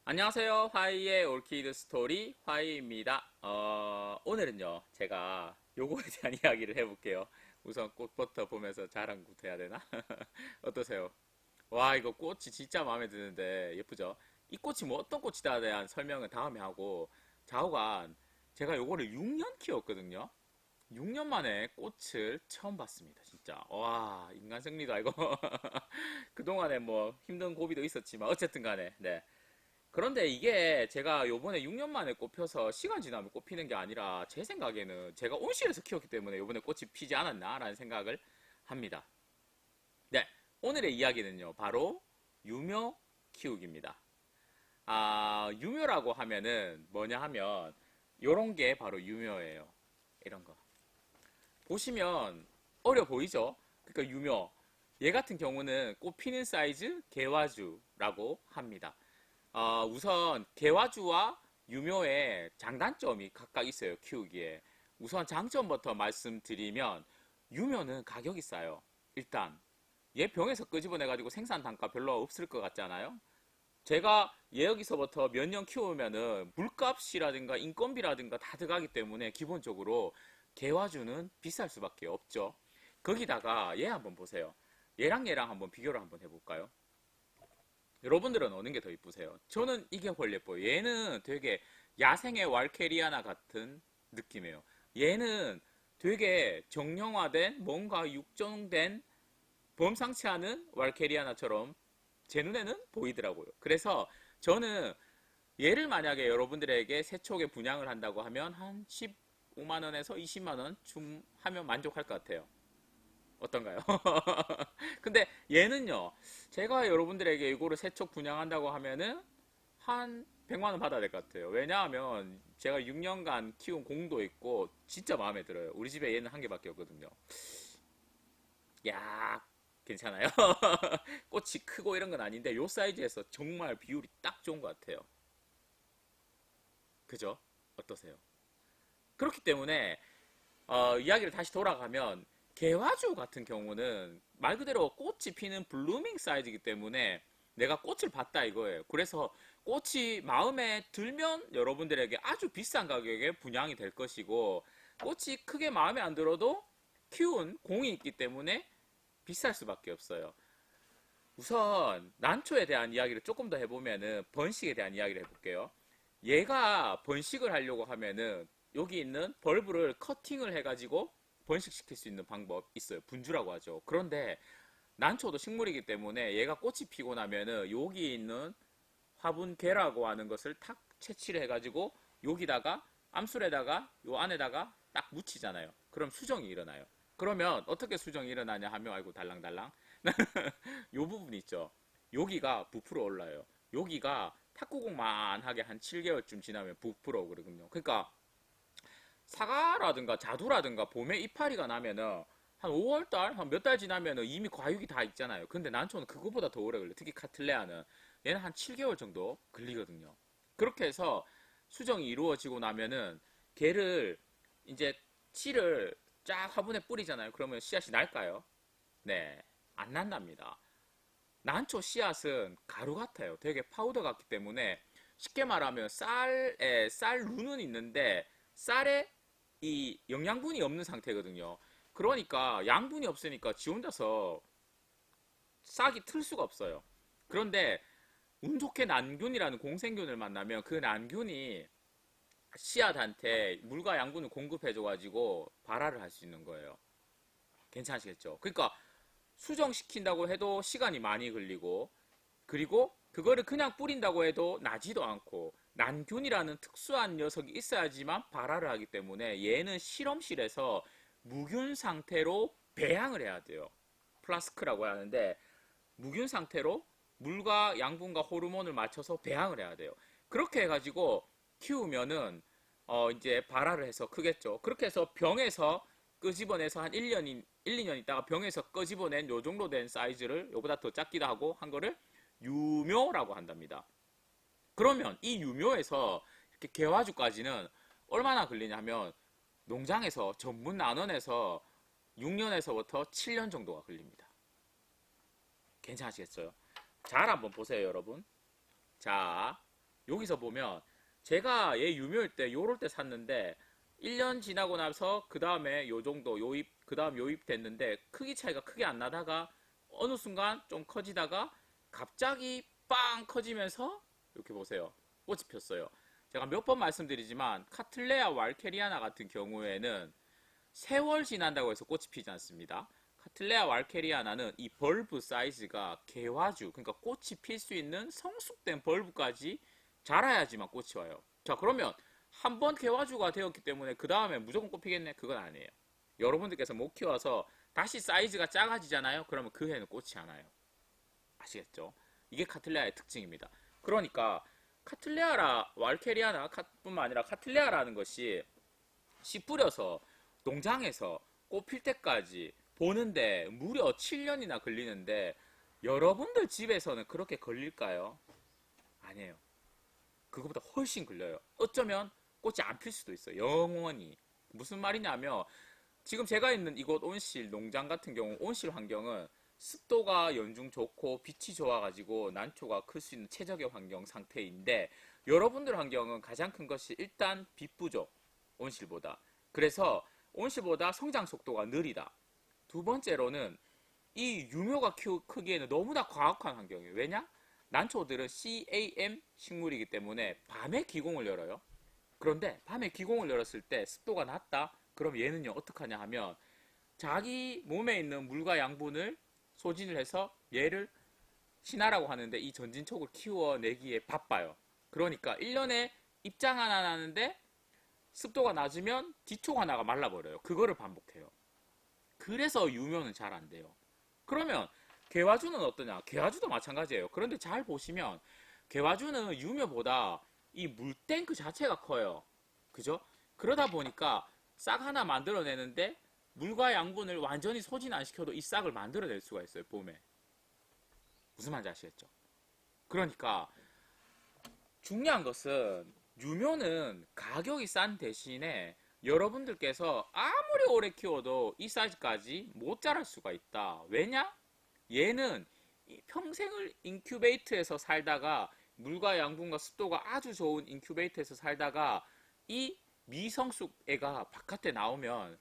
안녕하세요. 화이의 올키드 스토리 화이입니다. 오늘은요, 제가 요거에 대한 이야기를 해볼게요. 우선 꽃부터 보면서 자랑부터 해야 되나? 어떠세요? 와, 이거 꽃이 진짜 마음에 드는데 예쁘죠? 이 꽃이 뭐 어떤 꽃이다에 대한 설명은 다음에 하고, 좌우간 제가 요거를 6년 키웠거든요. 6년 만에 꽃을 처음 봤습니다, 진짜. 와, 인간 승리다, 이거. 그동안에 뭐 힘든 고비도 있었지만, 어쨌든 간에, 네. 그런데 이게 제가 요번에 6년 만에 꽃펴서 시간 지나면 꽃피는 게 아니라 제 생각에는 제가 온실에서 키웠기 때문에 요번에 꽃이 피지 않았나라는 생각을 합니다. 네, 오늘의 이야기는요, 바로 유묘 키우기입니다. 유묘라고 하면은 뭐냐 하면 요런 게 바로 유묘예요. 이런 거. 보시면 어려 보이죠? 그러니까 유묘. 얘 같은 경우는 꽃 피는 사이즈 개화주라고 합니다. 우선 개화주와 유묘의 장단점이 각각 있어요, 키우기에. 우선 장점부터 말씀드리면 유묘는 가격이 싸요. 일단 얘 병에서 끄집어내가지고 생산 단가 별로 없을 것 같잖아요. 제가 얘 여기서부터 몇 년 키우면은 물값이라든가 인건비라든가 다 들어가기 때문에 기본적으로 개화주는 비쌀 수밖에 없죠. 거기다가 얘 한번 보세요. 얘랑 한번 비교를 한번 해볼까요? 여러분들은 어느 게 더 이쁘세요? 저는 이게 훨 예뻐요. 얘는 되게 야생의 왈케리아나 같은 느낌이에요. 얘는 되게 정형화된 뭔가 육정된 범상치 않은 왈케리아나처럼 제 눈에는 보이더라고요. 그래서 저는 얘를 만약에 여러분들에게 세촉에 분양을 한다고 하면 한 15만 원에서 20만 원쯤 하면 만족할 것 같아요. 어떤가요? 근데 얘는요, 제가 여러분들에게 이거를 세척 분양한다고 하면은 한 100만 원 받아야 될 것 같아요. 왜냐하면 제가 6년간 키운 공도 있고 진짜 마음에 들어요. 우리 집에 얘는 한 개밖에 없거든요. 야, 괜찮아요? 꽃이 크고 이런 건 아닌데 요 사이즈에서 정말 비율이 딱 좋은 것 같아요. 그죠? 어떠세요? 그렇기 때문에 이야기를 다시 돌아가면 개화주 같은 경우는 말 그대로 꽃이 피는 블루밍 사이즈이기 때문에 내가 꽃을 봤다 이거예요. 그래서 꽃이 마음에 들면 여러분들에게 아주 비싼 가격에 분양이 될 것이고 꽃이 크게 마음에 안 들어도 키운 공이 있기 때문에 비쌀 수밖에 없어요. 우선 난초에 대한 이야기를 조금 더 해보면은 번식에 대한 이야기를 해볼게요. 얘가 번식을 하려고 하면은 여기 있는 벌브를 커팅을 해가지고 번식시킬 수 있는 방법 있어요. 분주라고 하죠. 그런데 난초도 식물이기 때문에 얘가 꽃이 피고 나면은 여기 있는 화분계라고 하는 것을 탁 채취를 해가지고 여기다가 암술에다가 요 안에다가 딱 묻히잖아요. 그럼 수정이 일어나요. 그러면 어떻게 수정이 일어나냐 하면 아이고 달랑달랑 요 부분 있죠. 여기가 부풀어 올라요. 여기가 탁구공만하게 한 7개월쯤 지나면 부풀어 오거든요. 그러니까 사과라든가 자두라든가 봄에 이파리가 나면은 한 5월달, 한 몇 달 지나면은 이미 과육이 다 있잖아요. 근데 난초는 그거보다 더 오래 걸려. 특히 카틀레아는 얘는 한 7개월 정도 걸리거든요. 그렇게 해서 수정이 이루어지고 나면은 걔를 이제 씨를 쫙 화분에 뿌리잖아요. 그러면 씨앗이 날까요? 네, 안 난답니다. 난초 씨앗은 가루 같아요. 되게 파우더 같기 때문에 쉽게 말하면 쌀 루는 있는데 쌀에 이 영양분이 없는 상태거든요. 그러니까 양분이 없으니까 지 혼자서 싹이 틀 수가 없어요. 그런데 운 좋게 난균이라는 공생균을 만나면 그 난균이 씨앗한테 물과 양분을 공급해줘가지고 발화를 할 수 있는 거예요. 괜찮으시겠죠? 그러니까 수정시킨다고 해도 시간이 많이 걸리고 그리고 그거를 그냥 뿌린다고 해도 나지도 않고 난균이라는 특수한 녀석이 있어야지만 발화를 하기 때문에 얘는 실험실에서 무균 상태로 배양을 해야 돼요. 플라스크라고 하는데 무균 상태로 물과 양분과 호르몬을 맞춰서 배양을 해야 돼요. 그렇게 해가지고 키우면은 이제 발화를 해서 크겠죠. 그렇게 해서 병에서 끄집어내서 한 2년 있다가 병에서 끄집어낸 요 정도 된 사이즈를 요보다 더 작기도 하고 한 거를 유묘라고 한답니다. 그러면 이 유묘에서 이렇게 개화주까지는 얼마나 걸리냐면 농장에서 전문 난원에서 6년에서부터 7년 정도가 걸립니다. 괜찮으시겠어요? 잘 한번 보세요, 여러분. 자, 여기서 보면 제가 얘 유묘일 때 요럴 때 샀는데 1년 지나고 나서 그 다음에 요 정도 요입 그 다음 요입 됐는데 크기 차이가 크게 안 나다가 어느 순간 좀 커지다가 갑자기 빵 커지면서 이렇게 보세요. 꽃이 폈어요. 제가 몇 번 말씀드리지만 카틀레아 왈케리아나 같은 경우에는 세월 지난다고 해서 꽃이 피지 않습니다. 카틀레아 왈케리아나는 이 벌브 사이즈가 개화주, 그러니까 꽃이 필 수 있는 성숙된 벌브까지 자라야지만 꽃이 와요. 자, 그러면 한 번 개화주가 되었기 때문에 그 다음에 무조건 꽃 피겠네? 그건 아니에요. 여러분들께서 못 키워서 다시 사이즈가 작아지잖아요? 그러면 그 해는 꽃이 안 와요. 아시겠죠? 이게 카틀레아의 특징입니다. 그러니까 카틀레아라 왈케리아나 뿐만 아니라 카틀레아라는 것이 씨 뿌려서 농장에서 꽃 필 때까지 보는데 무려 7년이나 걸리는데 여러분들 집에서는 그렇게 걸릴까요? 아니에요. 그거보다 훨씬 걸려요. 어쩌면 꽃이 안 필 수도 있어요. 영원히. 무슨 말이냐면 지금 제가 있는 이곳 온실 농장 같은 경우 온실 환경은 습도가 연중 좋고 빛이 좋아가지고 난초가 클 수 있는 최적의 환경 상태인데 여러분들 환경은 가장 큰 것이 일단 빛 부족, 온실보다. 그래서 온실보다 성장 속도가 느리다. 두 번째로는 이 유묘가 크기에는 너무나 과학한 환경이에요. 왜냐? 난초들은 CAM 식물이기 때문에 밤에 기공을 열어요. 그런데 밤에 기공을 열었을 때 습도가 낮다? 그럼 얘는요, 어떡하냐 하면 자기 몸에 있는 물과 양분을 소진을 해서 얘를 신하라고 하는데 이 전진촉을 키워내기에 바빠요. 그러니까 1년에 입장 하나 나는데 습도가 낮으면 뒤촉 하나가 말라버려요. 그거를 반복해요. 그래서 유묘는 잘 안 돼요. 그러면 개화주는 어떠냐? 개화주도 마찬가지예요. 그런데 잘 보시면 개화주는 유묘보다 이 물탱크 자체가 커요. 그죠? 그러다 보니까 싹 하나 만들어내는데 물과 양분을 완전히 소진 안 시켜도 이 싹을 만들어낼 수가 있어요. 봄에. 무슨 말인지 아시겠죠? 그러니까 중요한 것은 유묘는 가격이 싼 대신에 여러분들께서 아무리 오래 키워도 이 사이즈까지 못 자랄 수가 있다. 왜냐? 얘는 평생을 인큐베이트에서 살다가 물과 양분과 습도가 아주 좋은 인큐베이트에서 살다가 이 미성숙 애가 바깥에 나오면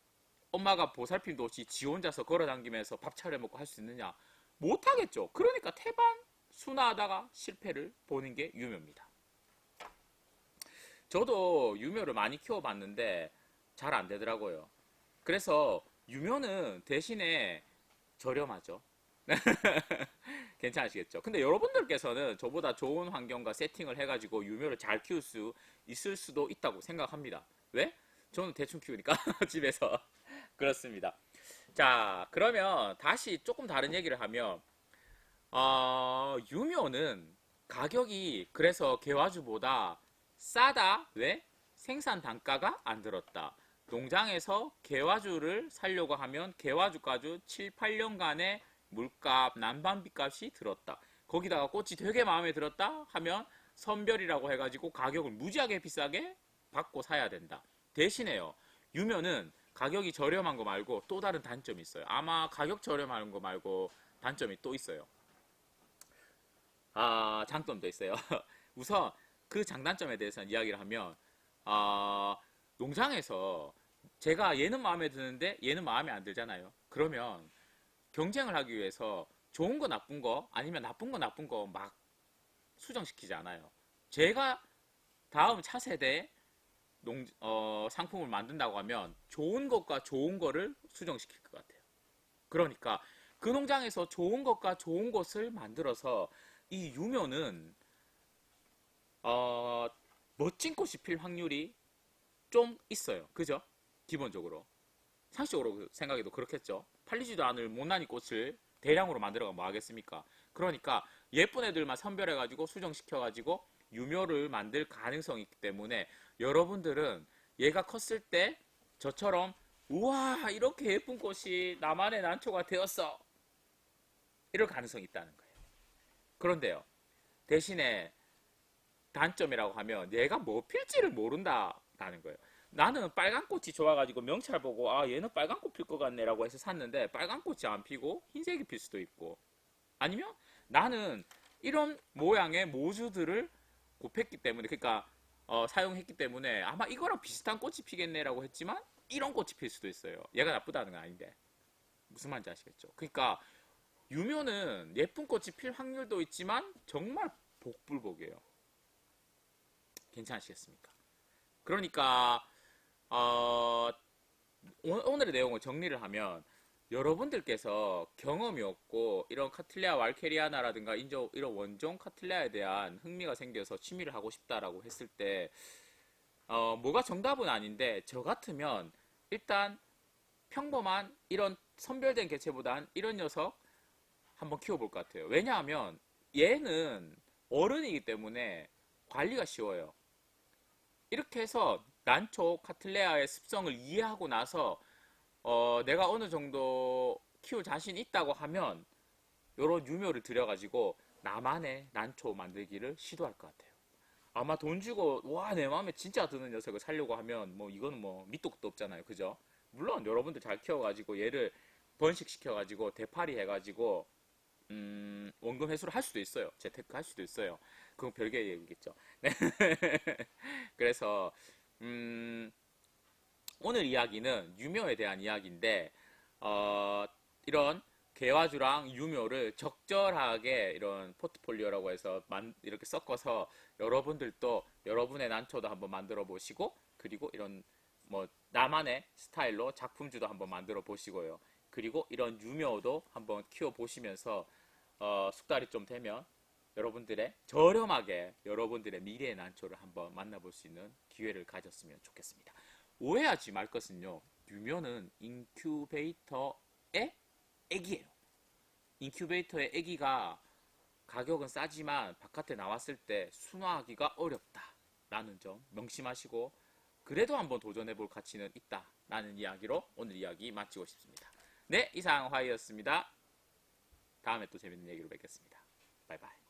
엄마가 보살핌도 없이 지 혼자서 걸어다니면서 밥 차려 먹고 할 수 있느냐? 못하겠죠. 그러니까 태반 순화하다가 실패를 보는 게 유묘입니다. 저도 유묘를 많이 키워봤는데 잘 안 되더라고요. 그래서 유묘는 대신에 저렴하죠. 괜찮으시겠죠? 근데 여러분들께서는 저보다 좋은 환경과 세팅을 해가지고 유묘를 잘 키울 수 있을 수도 있다고 생각합니다. 왜? 저는 대충 키우니까 집에서 그렇습니다. 자, 그러면 다시 조금 다른 얘기를 하면 유묘는 가격이 그래서 개화주보다 싸다. 왜? 생산 단가가 안 들었다. 농장에서 개화주를 사려고 하면 개화주가주 7, 8년간의 물값, 난방비값이 들었다. 거기다가 꽃이 되게 마음에 들었다 하면 선별이라고 해가지고 가격을 무지하게 비싸게 받고 사야 된다. 대신에요. 유묘는 가격이 저렴한 거 말고 또 다른 단점이 있어요. 아마 가격 저렴한 거 말고 단점이 또 있어요. 장점도 있어요. 우선 그 장단점에 대해서 이야기를 하면 농장에서 제가 얘는 마음에 드는데 얘는 마음에 안 들잖아요. 그러면 경쟁을 하기 위해서 좋은 거 나쁜 거 아니면 나쁜 거 나쁜 거 막 수정시키지 않아요. 제가 다음 차세대 상품을 만든다고 하면 좋은 것과 좋은 거를 수정시킬 것 같아요. 그러니까 그 농장에서 좋은 것과 좋은 것을 만들어서 이 유묘는 멋진 꽃이 필 확률이 좀 있어요. 그죠? 기본적으로. 상식적으로 생각해도 그렇겠죠. 팔리지도 않을 못난이 꽃을 대량으로 만들어가 뭐 하겠습니까? 그러니까 예쁜 애들만 선별해가지고 수정시켜가지고 유묘를 만들 가능성이 있기 때문에 여러분들은 얘가 컸을 때 저처럼 우와 이렇게 예쁜 꽃이 나만의 난초가 되었어 이럴 가능성이 있다는 거예요. 그런데요. 대신에 단점이라고 하면 얘가 뭐 필지를 모른다라는 거예요. 나는 빨간 꽃이 좋아가지고 명찰 보고 얘는 빨간 꽃 필 것 같네 라고 해서 샀는데 빨간 꽃이 안 피고 흰색이 필 수도 있고 아니면 나는 이런 모양의 모주들을 곱했기 때문에, 그러니까 사용했기 때문에 아마 이거랑 비슷한 꽃이 피겠네라고 했지만 이런 꽃이 필 수도 있어요. 얘가 나쁘다는 건 아닌데 무슨 말인지 아시겠죠? 그러니까 유묘는 예쁜 꽃이 필 확률도 있지만 정말 복불복이에요. 괜찮으시겠습니까? 그러니까 오늘의 내용을 정리를 하면 여러분들께서 경험이 없고 이런 카틀레아 왈케리아나라든가 이런 원종 카틀레아에 대한 흥미가 생겨서 취미를 하고 싶다라고 했을 때 뭐가 정답은 아닌데 저 같으면 일단 평범한 이런 선별된 개체보단 이런 녀석 한번 키워볼 것 같아요. 왜냐하면 얘는 어른이기 때문에 관리가 쉬워요. 이렇게 해서 난초 카틀레아의 습성을 이해하고 나서 내가 어느 정도 키울 자신 있다고 하면 요런 유묘를 들여가지고 나만의 난초 만들기를 시도할 것 같아요. 아마 돈 주고 와 내 마음에 진짜 드는 녀석을 살려고 하면 뭐 이거는 뭐 밑도 끝도 없잖아요. 그죠? 물론 여러분들 잘 키워가지고 얘를 번식시켜가지고 대파리 해가지고 원금 회수를 할 수도 있어요. 재테크 할 수도 있어요. 그건 별개의 얘기겠죠. 네. 그래서 오늘 이야기는 유묘에 대한 이야기인데 이런 개화주랑 유묘를 적절하게 이런 포트폴리오라고 해서 이렇게 섞어서 여러분들도 여러분의 난초도 한번 만들어 보시고 그리고 이런 뭐 나만의 스타일로 작품주도 한번 만들어 보시고요. 그리고 이런 유묘도 한번 키워 보시면서 숙달이 좀 되면 여러분들의 저렴하게 여러분들의 미래의 난초를 한번 만나볼 수 있는 기회를 가졌으면 좋겠습니다. 오해하지 말 것은요. 유묘는 인큐베이터의 애기예요. 인큐베이터의 애기가 가격은 싸지만 바깥에 나왔을 때 순화하기가 어렵다라는 점 명심하시고 그래도 한번 도전해볼 가치는 있다라는 이야기로 오늘 이야기 마치고 싶습니다. 네, 이상 화이였습니다. 다음에 또 재밌는 얘기로 뵙겠습니다. 바이바이.